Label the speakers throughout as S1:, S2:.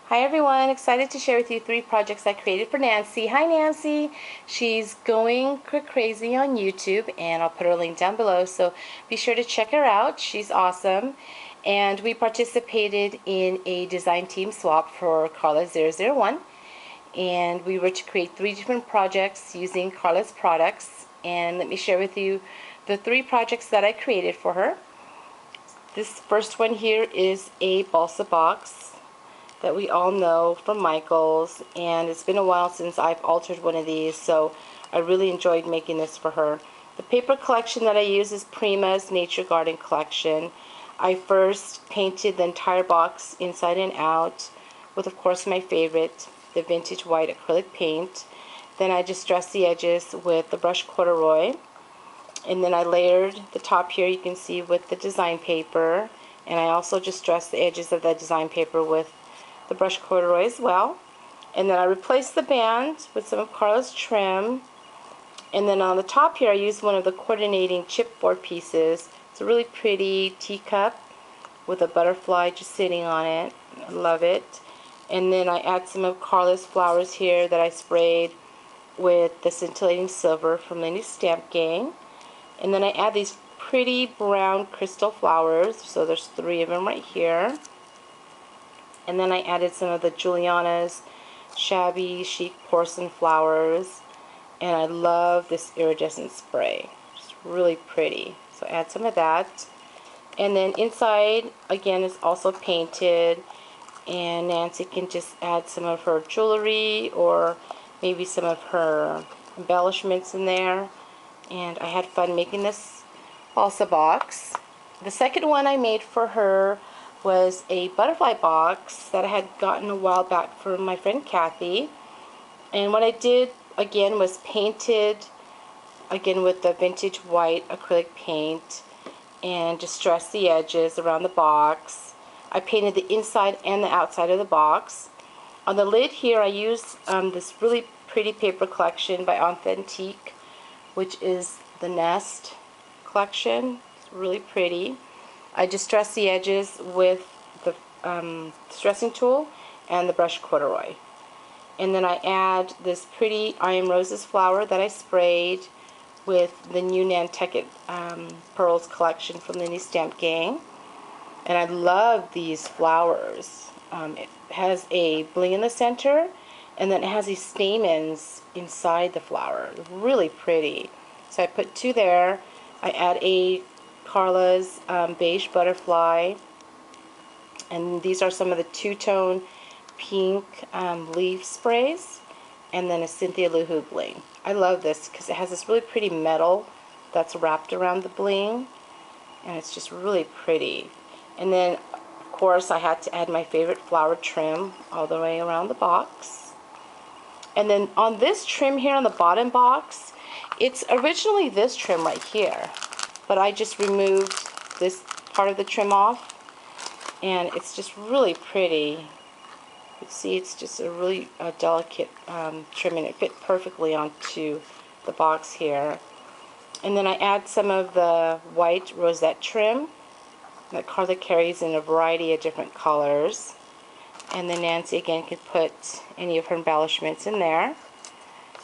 S1: Hi everyone, excited to share with you 3 projects I created for Nancy. Hi Nancy! She's GoinCriCrazy on YouTube, and I'll put her link down below, so be sure to check her out. She's awesome. And we participated in a design team swap for Karla001, and we were to create 3 different projects using Karla's products. And let me share with you the 3 projects that I created for her. This first one here is a Balsa Box that we all know from Michael's, and it's been a while since I've altered one of these, so I really enjoyed making this for her. The paper collection that I use is Prima's Nature Garden collection. I first painted the entire box inside and out with, of course, my favorite, the vintage white acrylic paint. Then I distressed the edges with the brushed corduroy, and then I layered the top here, you can see, with the design paper, and I also distressed the edges of the design paper with the brushed corduroy as well. And then I replaced the band with some of Karla's trim, and then on the top here I used one of the coordinating chipboard pieces. It's a really pretty teacup with a butterfly just sitting on it. I love it. And then I add some of Karla's flowers here that I sprayed with the scintillating silver from the new Stamp Gang. And then I add these pretty brown crystal flowers, so there's 3 of them right here. And then I added some of the Juliana's shabby chic porcelain flowers, and I love this iridescent spray. It's really pretty. So add some of that. And then inside again is also painted, and Nancy can just add some of her jewelry or maybe some of her embellishments in there. And I had fun making this Balsa Box. The second one I made for her was a butterfly box that I had gotten a while back from my friend Kathy. And what I did again was painted again with the vintage white acrylic paint and distressed the edges around the box. I painted the inside and the outside of the box. On the lid here I used this really pretty paper collection by Authentique, which is the Nest collection. It's really pretty. I distressed the edges with the distressing tool and the brushed corduroy. And then I add this pretty I Am Roses flower that I sprayed with the new Nantucket Pearls collection from the new Stamp Gang. And I love these flowers. It has a bling in the center, and then it has these stamens inside the flower. Really pretty. So I put 2 there. I add a Karla's beige butterfly, and these are some of the 2-tone pink leaf sprays, and then a Cynthia Lou Who bling. I love this because it has this really pretty metal that's wrapped around the bling, and it's just really pretty. And then of course I had to add my favorite flower trim all the way around the box. And then on this trim here on the bottom box, it's originally this trim right here, but I just removed this part of the trim off, and it's just really pretty. You can see it's just a really delicate trim, and it fit perfectly onto the box here. And then I add some of the white rosette trim that Karla carries in a variety of different colors. And then Nancy again could put any of her embellishments in there.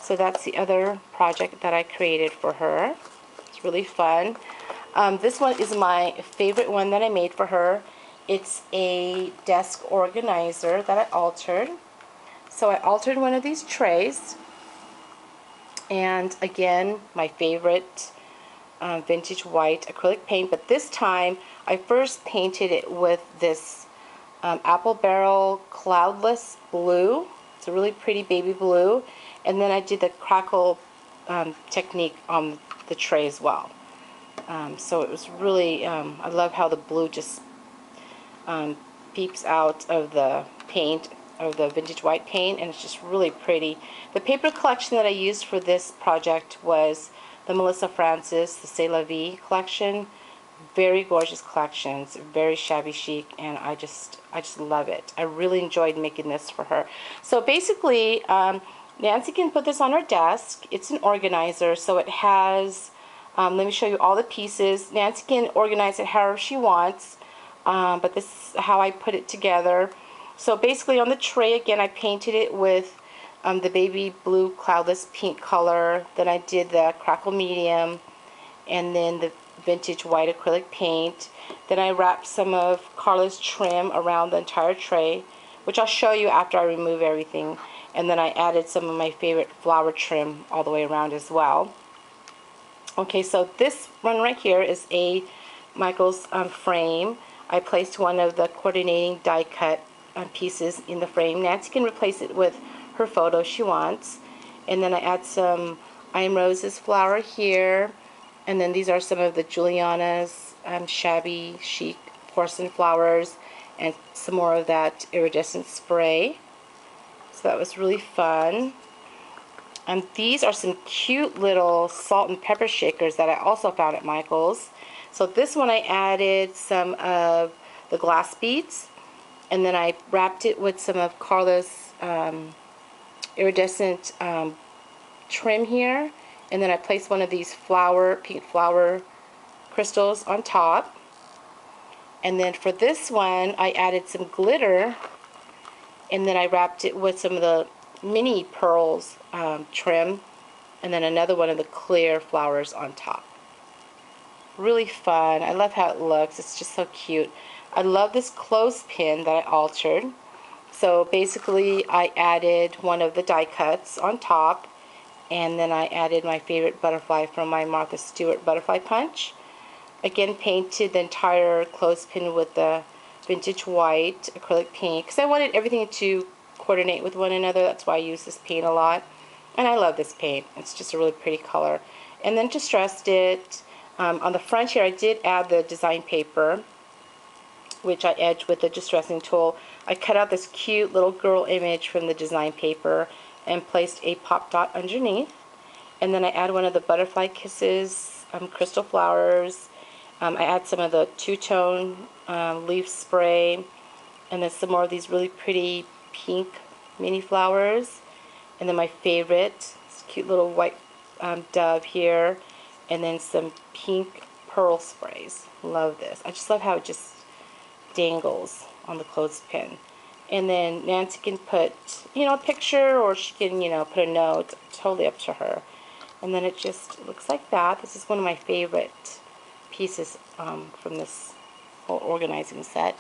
S1: So that's the other project that I created for her. It's really fun. This one is my favorite one that I made for her. It's a desk organizer that I altered. So I altered one of these trays, and again my favorite vintage white acrylic paint, but this time I first painted it with this apple barrel cloudless blue. It's a really pretty baby blue, and then I did the crackle technique on the tray as well. So it was really, I love how the blue just peeps out of the paint, of the vintage white paint, and it's just really pretty. The paper collection that I used for this project was the Melissa Francis, the C'est La Vie collection. Very gorgeous collections, very shabby chic, and I just love it. I really enjoyed making this for her. So basically, Nancy can put this on her desk. It's an organizer, so it has, let me show you all the pieces. Nancy can organize it however she wants, but this is how I put it together. So basically on the tray, again, I painted it with the baby blue cloudless pink color. Then I did the crackle medium, and then the vintage white acrylic paint. Then I wrapped some of Karla's trim around the entire tray, which I'll show you after I remove everything. And then I added some of my favorite flower trim all the way around as well. Okay, so this one right here is a Michael's frame. I placed one of the coordinating die cut pieces in the frame. Nancy can replace it with her photo she wants. And then I add some I'm Rose's flower here. And then these are some of the Juliana's shabby chic porcelain flowers, and some more of that iridescent spray. So that was really fun. And these are some cute little salt and pepper shakers that I also found at Michael's. So this one I added some of the glass beads, and then I wrapped it with some of Karla's iridescent trim here, and then I placed one of these pink flower crystals on top. And then for this one I added some glitter, and then I wrapped it with some of the mini pearls trim, and then another one of the clear flowers on top. Really fun. I love how it looks. It's just so cute. I love this clothespin that I altered. So basically I added one of the die cuts on top, and then I added my favorite butterfly from my Martha Stewart butterfly punch. Again, painted the entire clothespin with the vintage white acrylic paint because I wanted everything to coordinate with one another. That's why I use this paint a lot, and I love this paint. It's just a really pretty color. And then distressed it. On the front here I did add the design paper, which I edged with the distressing tool. I cut out this cute little girl image from the design paper and placed a pop dot underneath. And then I add one of the butterfly kisses crystal flowers. I add some of the two-tone leaf spray, and then some more of these really pretty pink mini flowers. And then my favorite, this cute little white dove here, and then some pink pearl sprays. Love this. I just love how it just dangles on the clothespin. And then Nancy can put, a picture, or she can, put a note. Totally up to her. And then it just looks like that. This is one of my favorite pieces from this whole organizing set.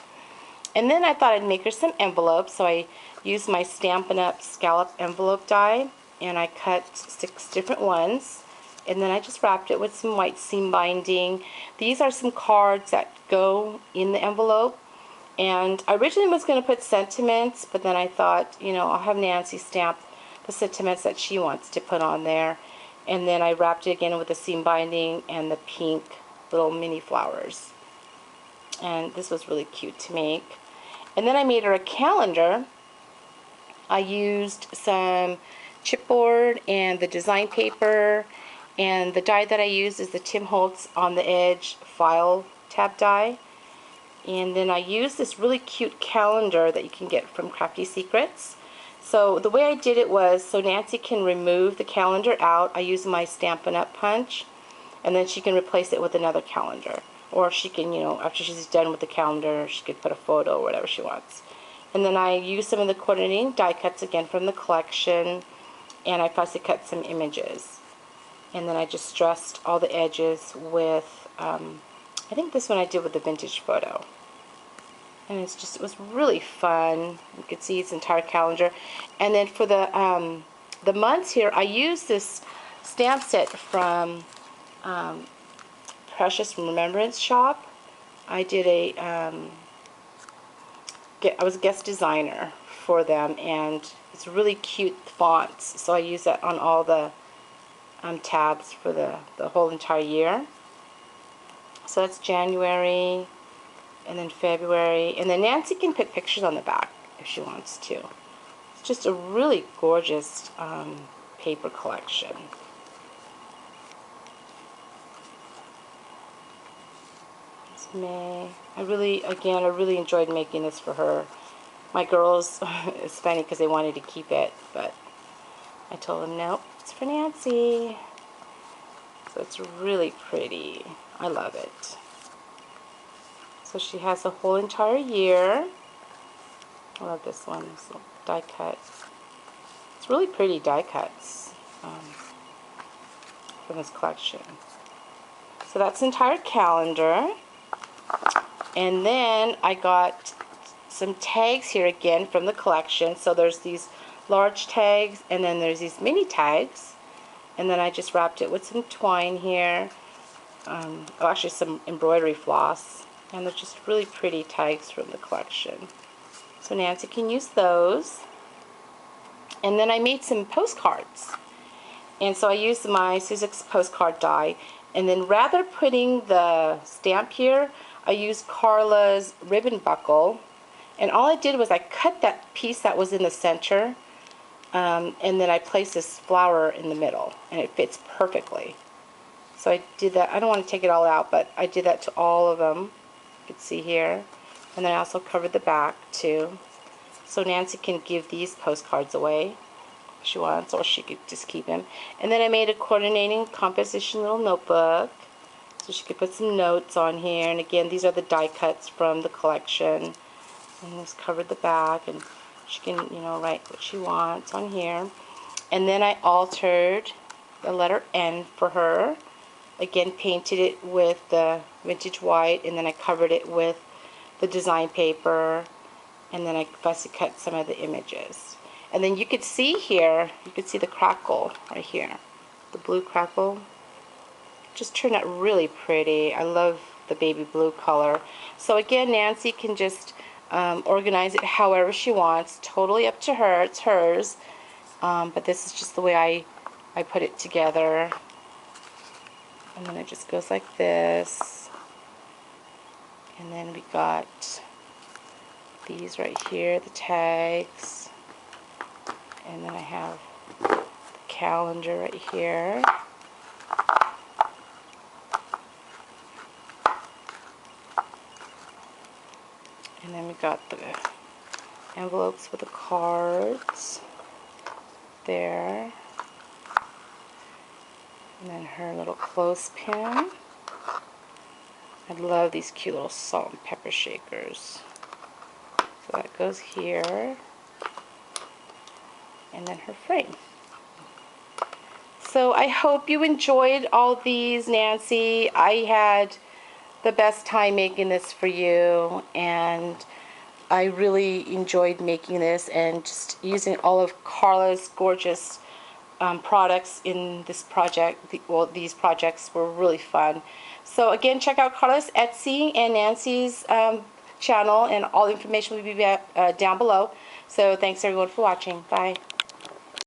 S1: And then I thought I'd make her some envelopes, so I used my Stampin' Up! Scallop envelope die, and I cut 6 different ones. And then I just wrapped it with some white seam binding. These are some cards that go in the envelope. And I originally was going to put sentiments, but then I thought, I'll have Nancy stamp the sentiments that she wants to put on there. And then I wrapped it again with the seam binding and the pink little mini flowers. And this was really cute to make. And then I made her a calendar. I used some chipboard and the design paper, and the die that I used is the Tim Holtz On the Edge file tab die. And then I used this really cute calendar that you can get from Crafty Secrets. So the way I did it was, so Nancy can remove the calendar out. I used my Stampin' Up! Punch, and then she can replace it with another calendar. Or she can, after she's done with the calendar, she could put a photo or whatever she wants. And then I used some of the coordinating die cuts again from the collection, and I fussy cut some images. And then I just stressed all the edges with, I think this one I did with the vintage photo. And it was really fun. You could see its entire calendar. And then for the months here, I used this stamp set from Precious Remembrance Shop. I did I was a guest designer for them, and it's really cute fonts. So I use that on all the tabs for the whole entire year. So that's January, and then February, and then Nancy can put pictures on the back if she wants to. It's just a really gorgeous paper collection. It's May. I really enjoyed making this for her. My girls, it's funny because they wanted to keep it, but I told them, nope, it's for Nancy. So it's really pretty. I love it. So she has the whole entire year. I love this one, this little die cut. It's really pretty die cuts from this collection. So that's the entire calendar. And then I got some tags here again from the collection. So there's these large tags, and then there's these mini tags. And then I just wrapped it with some twine here. Actually some embroidery floss. And they're just really pretty tags from the collection. So Nancy can use those. And then I made some postcards. And so I used my Sizzix postcard die. And then rather putting the stamp here, I used Karla's ribbon buckle. And all I did was I cut that piece that was in the center. And then I placed this flower in the middle. And it fits perfectly. So I did that. I don't want to take it all out, but I did that to all of them. You can see here. And then I also covered the back too. So Nancy can give these postcards away if she wants, or she could just keep them. And then I made a coordinating composition little notebook, so she could put some notes on here. And again, these are the die cuts from the collection. And just covered the back, and she can, you know, write what she wants on here. And then I altered the letter N for her. Again, painted it with the vintage white, and then I covered it with the design paper. And then I fussy cut some of the images. And then you could see here, you could see the crackle right here. The blue crackle. Just turned out really pretty. I love the baby blue color. So again, Nancy can just organize it however she wants. Totally up to her. It's hers. But this is just the way I put it together. And then it just goes like this. And then we got these right here, the tags, and then I have the calendar right here. And then we got the envelopes with the cards there. And then her little clothespin. I love these cute little salt and pepper shakers. So that goes here, and then her frame. So I hope you enjoyed all these, Nancy. I had the best time making this for you, and I really enjoyed making this and just using all of Karla's gorgeous products in this project. Well, these projects were really fun. So again, check out Karla's Etsy and Nancy's channel, and all the information will be down below. So thanks everyone for watching. Bye.